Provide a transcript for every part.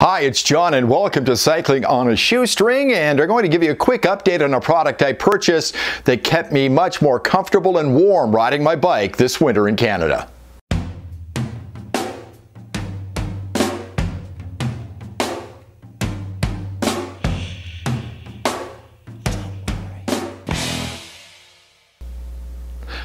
Hi, it's John and welcome to Cycling on a Shoestring, and I'm going to give you a quick update on a product I purchased that kept me much more comfortable and warm riding my bike this winter in Canada.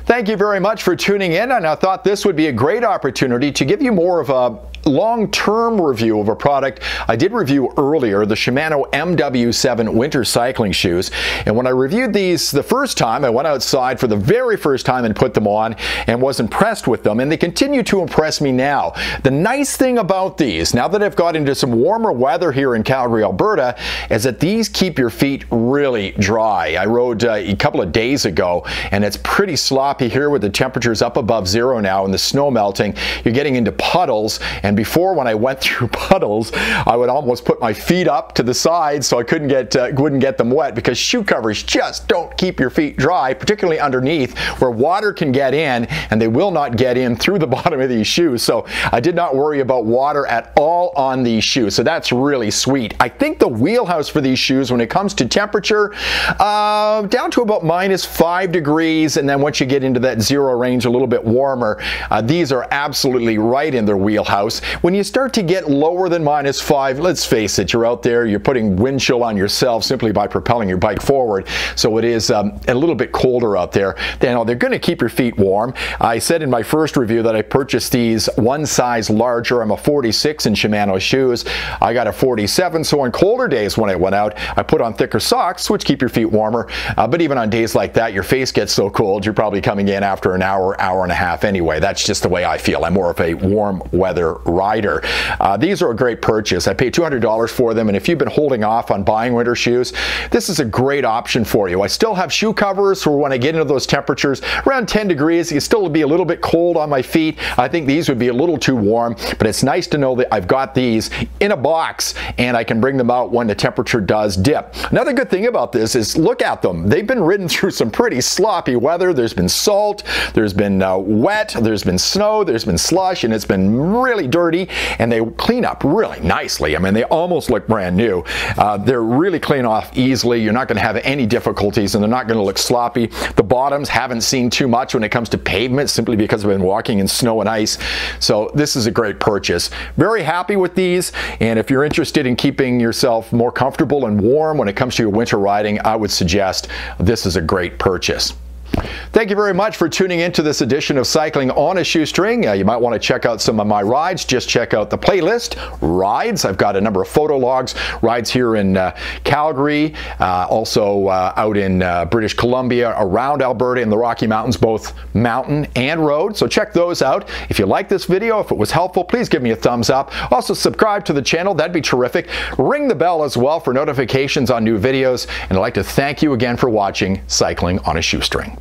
Thank you very much for tuning in, and I thought this would be a great opportunity to give you more of a long-term review of a product I did review earlier, the Shimano MW7 winter cycling shoes. And when I reviewed these the first time, I went outside for the very first time and put them on and was impressed with them, and they continue to impress me now. The nice thing about these, now that I've got into some warmer weather here in Calgary, Alberta, is that these keep your feet really dry. I rode a couple of days ago, and it's pretty sloppy here with the temperatures up above zero now and the snow melting. You're getting into puddles, and before, when I went through puddles, I would almost put my feet up to the side so I wouldn't get them wet, because shoe covers just don't keep your feet dry, particularly underneath where water can get in, and they will not get in through the bottom of these shoes. So I did not worry about water at all on these shoes, so that's really sweet. I think the wheelhouse for these shoes when it comes to temperature, down to about -5 degrees, and then once you get into that zero range, a little bit warmer, these are absolutely right in their wheelhouse. When you start to get lower than -5, let's face it, you're out there, you're putting wind chill on yourself simply by propelling your bike forward. So it is a little bit colder out there. They're going to keep your feet warm. I said in my first review that I purchased these one size larger. I'm a 46 in Shimano shoes. I got a 47, so on colder days when I went out, I put on thicker socks, which keep your feet warmer. But even on days like that, your face gets so cold, you're probably coming in after an hour, hour and a half anyway. That's just the way I feel. I'm more of a warm weather rider. These are a great purchase. I paid $200 for them, and if you've been holding off on buying winter shoes, this is a great option for you. I still have shoe covers for when I get into those temperatures. Around 10 degrees, it can still be a little bit cold on my feet. I think these would be a little too warm, but it's nice to know that I've got these in a box and I can bring them out when the temperature does dip. Another good thing about this is look at them. They've been ridden through some pretty sloppy weather. There's been salt, there's been wet, there's been snow, there's been slush, and it's been really dirty, and they clean up really nicely. I mean, they almost look brand new. They're really clean off easily. You're not going to have any difficulties, and they're not going to look sloppy. The bottoms haven't seen too much when it comes to pavement, simply because I've been walking in snow and ice. So this is a great purchase. Very happy with these, and if you're interested in keeping yourself more comfortable and warm when it comes to your winter riding, I would suggest this is a great purchase. Thank you very much for tuning in to this edition of Cycling on a Shoestring. You might want to check out some of my rides. Just check out the playlist, Rides. I've got a number of photo logs, rides here in Calgary, also out in British Columbia, around Alberta in the Rocky Mountains, both mountain and road. So check those out. If you like this video, if it was helpful, please give me a thumbs up. Also subscribe to the channel. That'd be terrific. Ring the bell as well for notifications on new videos. And I'd like to thank you again for watching Cycling on a Shoestring.